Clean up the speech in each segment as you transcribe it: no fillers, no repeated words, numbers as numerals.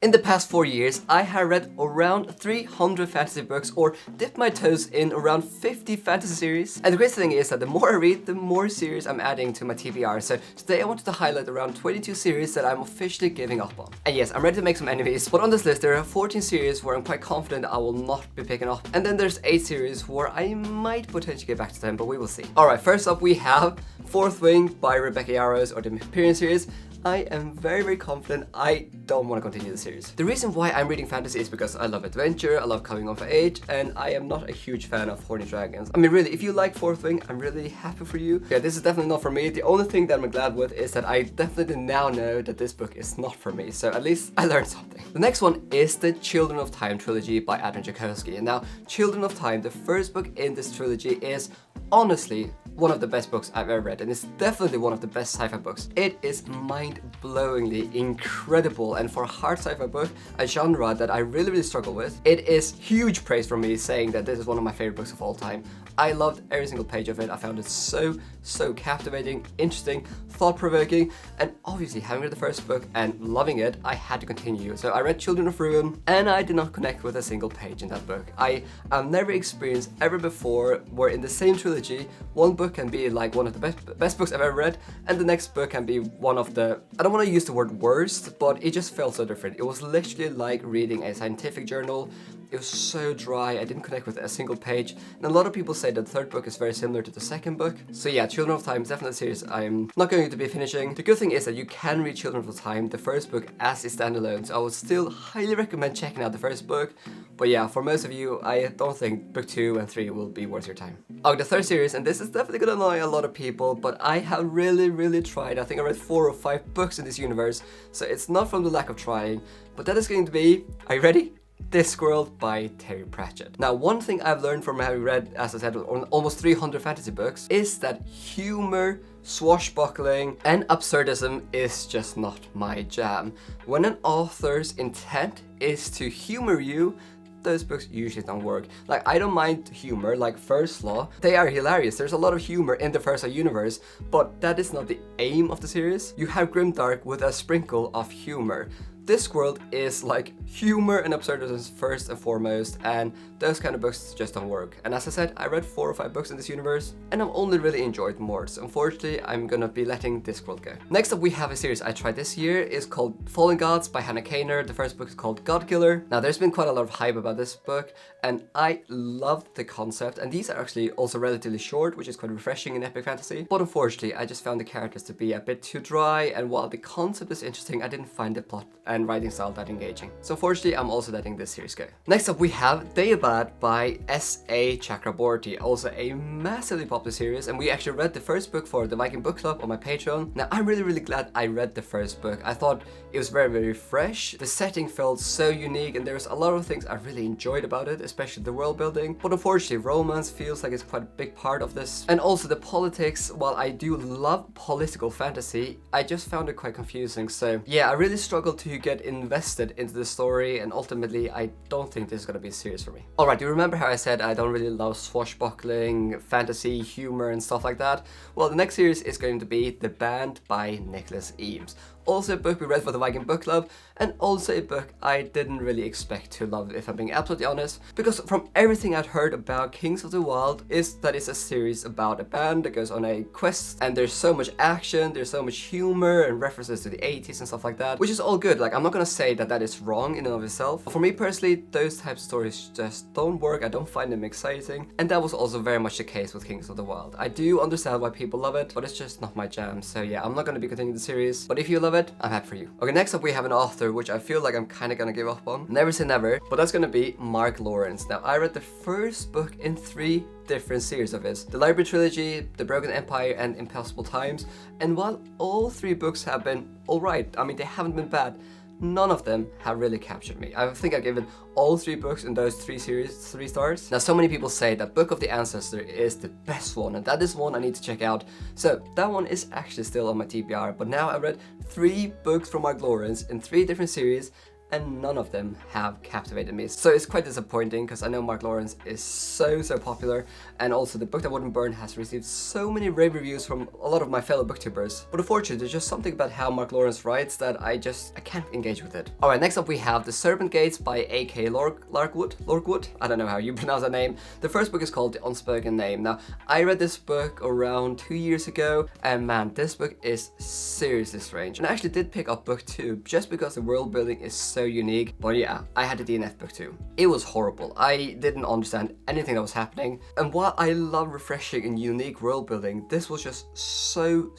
In the past 4 years, I have read around 300 fantasy books or dipped my toes in around 50 fantasy series. And the great thing is that the more I read, the more series I'm adding to my TBR. So today I wanted to highlight around 22 series that I'm officially giving up on. And yes, I'm ready to make some enemies, but on this list there are 14 series where I'm quite confident I will not be picking up. And then there's 8 series where I might potentially get back to them, but we will see. Alright, first up we have Fourth Wing by Rebecca Yarros, or the Imperial series. I am very confident I don't want to continue the series. The reason why I'm reading fantasy is because I love adventure, I love coming of age, and I am not a huge fan of horny dragons. I mean really, if you like Fourth Wing, I'm really happy for you. Yeah, this is definitely not for me. The only thing that I'm glad with is that I definitely now know that this book is not for me, so at least I learned something. The next one is the Children of Time trilogy by Adam Jakowski. And now, Children of Time, the first book in this trilogy, is honestly one of the best books I've ever read, and it's definitely one of the best sci-fi books. It is mind-blowingly incredible, and for a hard sci-fi book, a genre that I really struggle with, it is huge praise from me saying that this is one of my favorite books of all time. I loved every single page of it. I found it so captivating, interesting, thought-provoking, and obviously having read the first book and loving it, I had to continue. So I read Children of Ruin, and I did not connect with a single page in that book. I've never experienced ever before where in the same trilogy, one book can be like one of the best books I've ever read, and the next book can be one of the, I don't want to use the word worst, but it just felt so different. It was literally like reading a scientific journal. It was so dry, I didn't connect with a single page, and a lot of people say that the third book is very similar to the second book. So yeah, Children of Time is definitely a series I'm not going to be finishing. The good thing is that you can read Children of Time, the first book, as a standalone, so I would still highly recommend checking out the first book. But yeah, for most of you, I don't think book 2 and 3 will be worth your time. Oh, the third series, and this is definitely gonna annoy a lot of people, but I have really tried. I think I read 4 or 5 books in this universe, so it's not from the lack of trying, but that is going to be, are you ready? Discworld by Terry Pratchett. Now, one thing I've learned from having read, as I said, almost 300 fantasy books, is that humor, swashbuckling, and absurdism is just not my jam. When an author's intent is to humor you, those books usually don't work. Like, I don't mind humor, like First Law. They are hilarious. There's a lot of humor in the First Law universe, but that is not the aim of the series. You have grimdark with a sprinkle of humor. Discworld is like humor and absurdism first and foremost, and those kind of books just don't work. And as I said, I read 4 or 5 books in this universe, and I've only really enjoyed more. So unfortunately, I'm gonna be letting Discworld go. Next up, we have a series I tried this year. It's called Fallen Gods by Hannah Kaner. The first book is called Godkiller. Now, there's been quite a lot of hype about this book, and I loved the concept. And these are actually also relatively short, which is quite refreshing in epic fantasy. But unfortunately, I just found the characters to be a bit too dry, and while the concept is interesting, I didn't find the plot and writing style that engaging. So unfortunately, I'm also letting this series go. Next up, we have Deobad by S.A. Chakraborty, also a massively popular series, and we actually read the first book for the Viking book club on my Patreon. Now, I'm really glad I read the first book. I thought it was very fresh. The setting felt so unique, and there's a lot of things I really enjoyed about it, especially the world building. But unfortunately, romance feels like it's quite a big part of this. And also the politics, while I do love political fantasy, I just found it quite confusing. So yeah, I really struggled to get invested into the story, and ultimately I don't think this is gonna be a series for me. Alright, do you remember how I said I don't really love swashbuckling, fantasy, humor and stuff like that? Well, the next series is going to be The Band by Nicholas Eames. Also a book we read for the Viking book club, and also a book I didn't really expect to love, if I'm being absolutely honest, because from everything I'd heard about Kings of the Wild is that it's a series about a band that goes on a quest, and there's so much action, there's so much humor and references to the 80s and stuff like that, which is all good. Like, I'm not gonna say that that is wrong in and of itself. For me personally, those types of stories just don't work. I don't find them exciting, and that was also very much the case with Kings of the Wild. I do understand why people love it, but it's just not my jam. So yeah, I'm not gonna be continuing the series, but if you love it, I'm happy for you. Okay, next up we have an author which I feel like I'm kind of gonna give up on. Never say never, but that's gonna be Mark Lawrence. Now, I read the first book in 3 different series of his: the Library Trilogy, The Broken Empire, and Impossible Times. And while all 3 books have been alright, I mean, they haven't been bad, none of them have really captured me. I think I've given all 3 books in those 3 series 3 stars. Now, so many people say that Book of the Ancestor is the best one, and that is one I need to check out. So that one is actually still on my TBR, but now I read 3 books from Mark Lawrence in 3 different series, and none of them have captivated me. So it's quite disappointing because I know Mark Lawrence is so popular, and also the book that wouldn't burn has received so many rave reviews from a lot of my fellow booktubers. But unfortunately, there's just something about how Mark Lawrence writes that I can't engage with it. Alright, next up we have The Serpent Gates by A.K. Larkwood? I don't know how you pronounce that name. The first book is called The Unspoken Name. Now, I read this book around 2 years ago, and man, this book is seriously strange. And I actually did pick up book 2 just because the world building is so unique. But yeah, I had the DNF book 2. It was horrible. I didn't understand anything that was happening. And while I love refreshing and unique world building, this was just so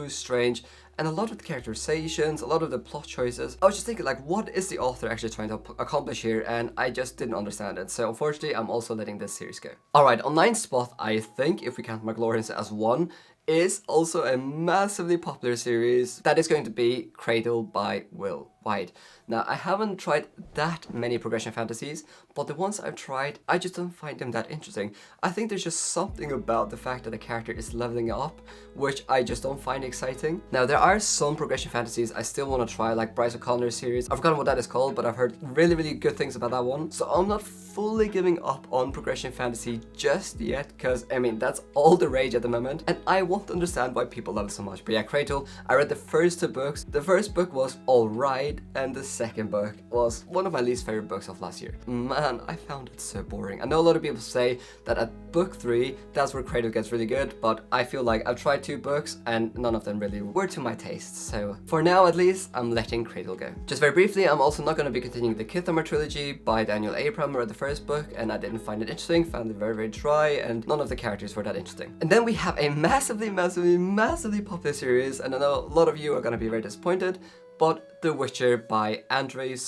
strange. And a lot of the characterizations, a lot of the plot choices, I was just thinking, like, what is the author actually trying to accomplish here? And I just didn't understand it. So unfortunately, I'm also letting this series go. Alright, on 9th spot, I think, if we count Mark Lawrence as one, is also a massively popular series that is going to be Cradle by Will White. Now, I haven't tried that many progression fantasies, but the ones I've tried, I just don't find them that interesting. I think there's just something about the fact that the character is leveling up, which I just don't find exciting. Now, there are some progression fantasies I still want to try, like Bryce O'Connor's series. I've forgotten what that is called, but I've heard really good things about that one. So I'm not fully giving up on progression fantasy just yet, because, I mean, that's all the rage at the moment, and I want to understand why people love it so much. But yeah, Cradle, I read the first 2 books. The first book was alright, and the second book was one of my least favorite books of last year. Man, I found it so boring. I know a lot of people say that at book 3, that's where Cradle gets really good, but I feel like I've tried 2 books and none of them really were to my taste. So for now, at least, I'm letting Cradle go. Just very briefly, I'm also not going to be continuing the Kithamar trilogy by Daniel Abraham. I read the first book and I didn't find it interesting, found it very dry, and none of the characters were that interesting. And then we have a massively popular series, and I know a lot of you are going to be very disappointed, but The Witcher by Andrzej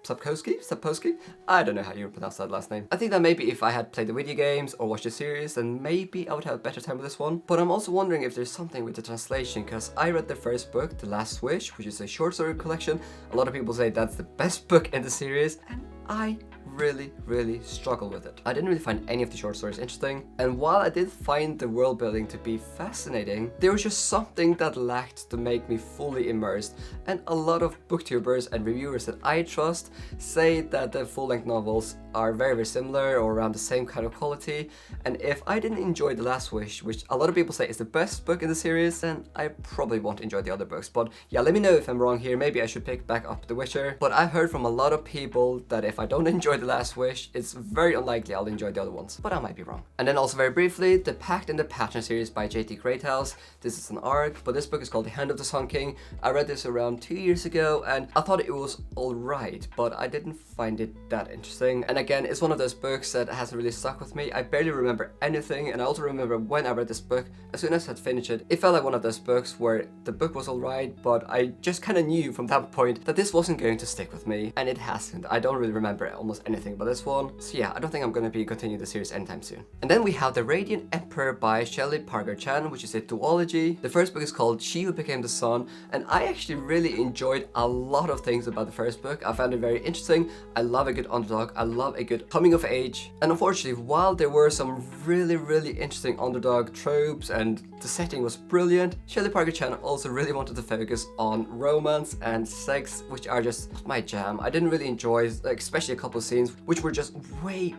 Sapkowski? I don't know how you pronounce that last name. I think that maybe if I had played the video games or watched the series, then maybe I would have a better time with this one. But I'm also wondering if there's something with the translation, because I read the first book, The Last Wish, which is a short story collection. A lot of people say that's the best book in the series, and I really struggle with it. I didn't really find any of the short stories interesting, and while I did find the world building to be fascinating, there was just something that lacked to make me fully immersed. And a lot of booktubers and reviewers that I trust say that the full-length novels are very similar or around the same kind of quality, and if I didn't enjoy The Last Wish, which a lot of people say is the best book in the series, then I probably won't enjoy the other books. But yeah, let me know if I'm wrong here. Maybe I should pick back up The Witcher, but I've heard from a lot of people that if I don't enjoy The Last Wish, it's very unlikely I'll enjoy the other ones, but I might be wrong. And then also very briefly, The Pact and the Pattern series by J.T. Greathouse. This is an arc, but this book is called The Hand of the Sun King. I read this around 2 years ago, and I thought it was alright, but I didn't find it that interesting. And again, it's one of those books that hasn't really stuck with me. I barely remember anything, and I also remember when I read this book, as soon as I had finished it, it felt like one of those books where the book was alright, but I just kind of knew from that point that this wasn't going to stick with me, and it hasn't. I don't really remember almost anything about this one, so yeah, I don't think I'm going to be continuing the series anytime soon. And then we have The Radiant Emperor by Shelley Parker Chan, which is a duology. The first book is called She Who Became the Sun, and I actually really enjoyed a lot of things about the first book. I found it very interesting. I love a good underdog. I love a good coming of age. And unfortunately, while there were some really interesting underdog tropes and the setting was brilliant, Shelley Parker Chan also really wanted to focus on romance and sex, which are just not my jam. I didn't really enjoy, like, especially a couple of scenes which were just way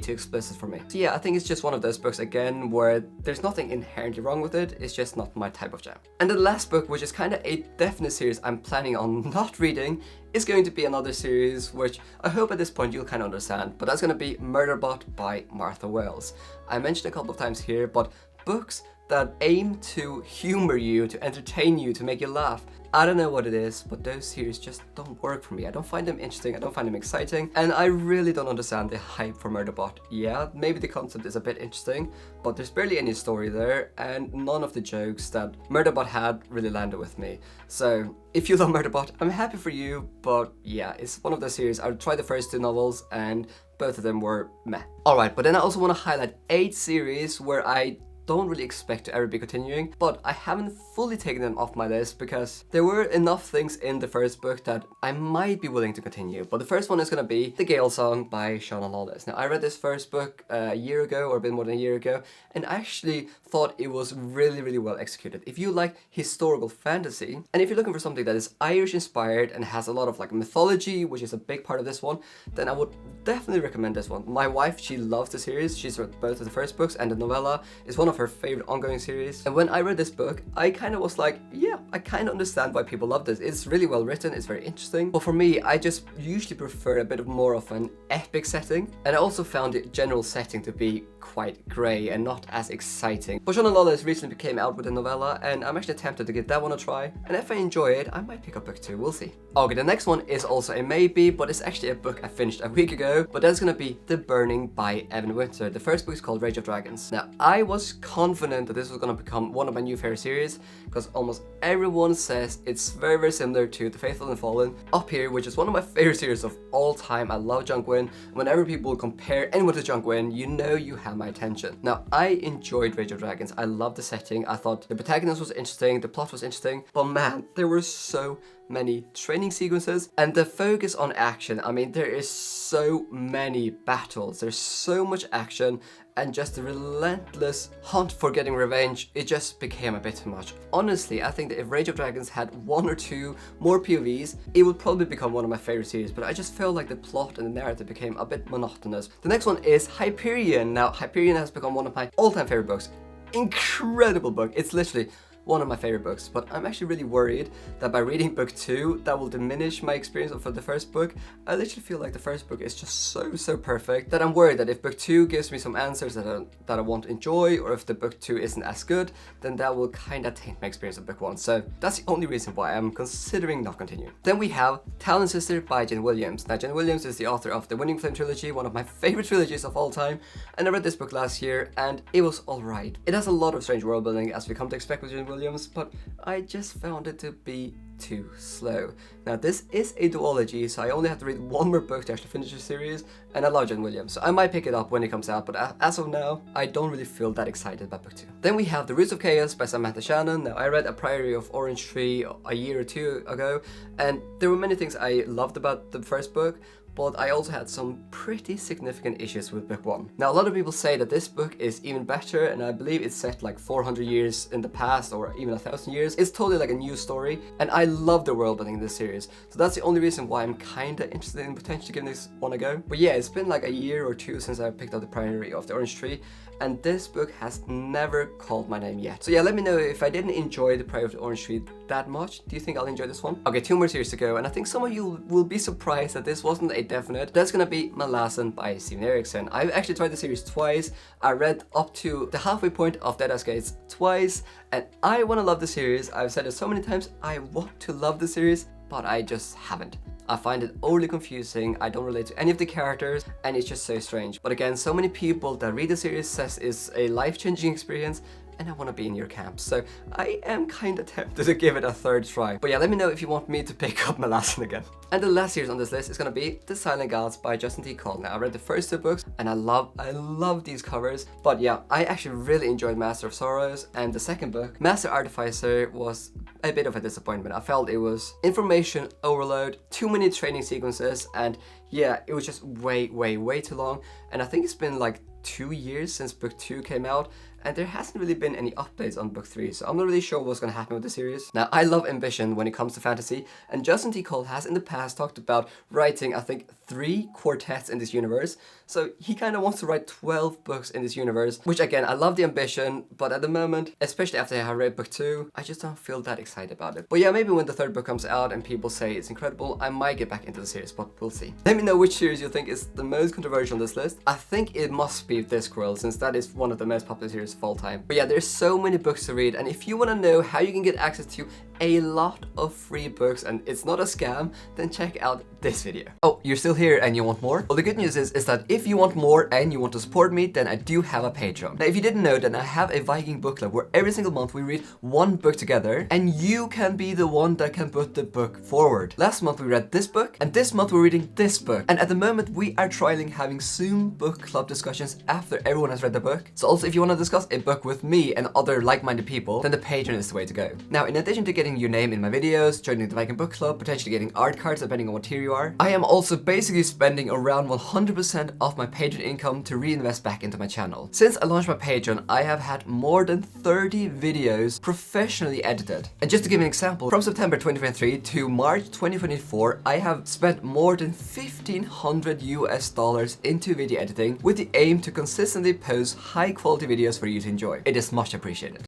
too explicit for me. So yeah, I think it's just one of those books again where there's nothing inherently wrong with it, it's just not my type of jam. And the last book, which is kind of a definite series I'm planning on not reading, is going to be another series which I hope at this point you'll kind of understand, but that's going to be Murderbot by Martha Wells. I mentioned a couple of times here, but books that aim to humor you, to entertain you, to make you laugh. I don't know what it is, but those series just don't work for me. I don't find them interesting, I don't find them exciting, and I really don't understand the hype for Murderbot. Yeah, maybe the concept is a bit interesting, but there's barely any story there, and none of the jokes that Murderbot had really landed with me. So, if you love Murderbot, I'm happy for you, but yeah, it's one of those series. I tried the first 2 novels, and both of them were meh. Alright, but then I also want to highlight 8 series where I don't really expect to ever be continuing, but I haven't fully taken them off my list because there were enough things in the first book that I might be willing to continue. But the first one is going to be The Gale Song by Shauna Lawless. Now, I read this first book a year ago, or a bit more than a year ago, and I actually thought it was really, really well executed. If you like historical fantasy, and if you're looking for something that is Irish inspired and has a lot of like mythology, which is a big part of this one, then I would definitely recommend this one. My wife, she loves the series. She's read both of the first books, and the novella is one of her favorite ongoing series. And when I read this book, I kind of was like, yeah, I kind of understand why people love this. It's really well written, it's very interesting. But for me, I just usually prefer a bit of more of an epic setting. And I also found the general setting to be quite grey and not as exciting. But Shauna Lawless recently came out with a novella, and I'm actually tempted to give that one a try. And if I enjoy it, I might pick up book 2, we'll see. Okay, the next one is also a maybe, but it's actually a book I finished a week ago, but that's gonna be The Burning by Evan Winter. The first book is called Rage of Dragons. Now, I was confident that this was gonna become one of my new favorite series, because almost everyone says it's very, very similar to The Faithful and Fallen Up Here, which is one of my favorite series of all time. I love John Gwynne. Whenever people compare anyone to John Gwynne, you know you have my attention. Now, I enjoyed Rage of Dragons. I loved the setting. I thought the protagonist was interesting, the plot was interesting, but man, there were so many training sequences and the focus on action. I mean, there is so many battles, there's so much action, and just the relentless hunt for getting revenge, it just became a bit too much. Honestly, I think that if Rage of Dragons had 1 or 2 more POVs, it would probably become one of my favorite series, but I just felt like the plot and the narrative became a bit monotonous. The next one is Hyperion. Now, Hyperion has become one of my all-time favorite books. Incredible book. It's literally one of my favorite books, but I'm actually really worried that by reading book 2, that will diminish my experience of the first book. I literally feel like the first book is just so perfect that I'm worried that if book 2 gives me some answers that I won't enjoy, or if the book 2 isn't as good, then that will kind of taint my experience of book 1. So that's the only reason why I'm considering not continuing. Then we have Talon Sister by Jen Williams. Now, Jen Williams is the author of the Winning Flame trilogy, one of my favorite trilogies of all time, and I read this book last year and it was alright. It has a lot of strange world building, as we come to expect with Jen Williams, but I just found it to be too slow. Now, this is a duology, so I only have to read 1 more book to actually finish the series, and I love Jen Williams, so I might pick it up when it comes out, but as of now, I don't really feel that excited about book 2. Then we have The Roots of Chaos by Samantha Shannon. Now, I read A Priory of Orange Tree a year or 2 ago, and there were many things I loved about the first book, but I also had some pretty significant issues with book 1. Now, a lot of people say that this book is even better, and I believe it's set like 400 years in the past, or even 1,000 years. It's totally like a new story, and I love the world building in this series. So that's the only reason why I'm kinda interested in potentially giving this one a go. But yeah, it's been like a year or 2 since I picked up The Priory of the Orange Tree, and this book has never called my name yet. So yeah, let me know if I didn't enjoy The Priory of the Orange Tree that much. Do you think I'll enjoy this one? Okay, 2 more series to go, and I think some of you will be surprised that this wasn't a definite. That's gonna be Malazan by Steven Erikson. I've actually tried the series twice. I read up to the halfway point of Deadass Gates twice, and I wanna love the series. I've said it so many times, I want to love the series, but I just haven't. I find it overly confusing, I don't relate to any of the characters, and it's just so strange. But again, so many people that read the series says it's a life-changing experience, and I want to be in your camp, so I am kind of tempted to give it a 3rd try. But yeah, let me know if you want me to pick up Malazan again. And the last series on this list is going to be The Silent Gods by Justin T. Cole. Now, I read the first 2 books, and I love these covers. But yeah, I actually really enjoyed Master of Sorrows, and the second book, Master Artificer, was a bit of a disappointment. I felt it was information overload, too many training sequences, and yeah, it was just way too long. And I think it's been like 2 years since book 2 came out, and there hasn't really been any updates on book 3, so I'm not really sure what's going to happen with the series. Now, I love ambition when it comes to fantasy, and Justin T. Cole has in the past talked about writing, I think, 3 quartets in this universe, so he kind of wants to write 12 books in this universe, which again, I love the ambition, but at the moment, especially after I have read book 2, I just don't feel that excited about it. But yeah, maybe when the 3rd book comes out and people say it's incredible, I might get back into the series, but we'll see. Let me know which series you think is the most controversial on this list. I think it must be Discworld, since that is one of the most popular series of all time. But yeah, there's so many books to read, and if you want to know how you can get access to a lot of free books and it's not a scam, then check out this video. Oh, you're still here and you want more? Well, the good news is that if you want more and you want to support me, then I do have a Patreon. Now, if you didn't know, then I have a Viking book club where every single month we read one book together and you can be the one that can put the book forward. Last month we read this book and this month we're reading this book. And at the moment we are trialing having Zoom book club discussions after everyone has read the book. So also if you want to discuss a book with me and other like-minded people, then the Patreon is the way to go. Now, in addition to getting your name in my videos, joining the Viking book club, potentially getting art cards depending on what tier you are, I am also basically spending around 100% of my Patreon income to reinvest back into my channel. Since I launched my Patreon, I have had more than 30 videos professionally edited. And just to give an example, from September 2023 to March 2024, I have spent more than $1,500 into video editing with the aim to consistently post high quality videos for you to enjoy. It is much appreciated.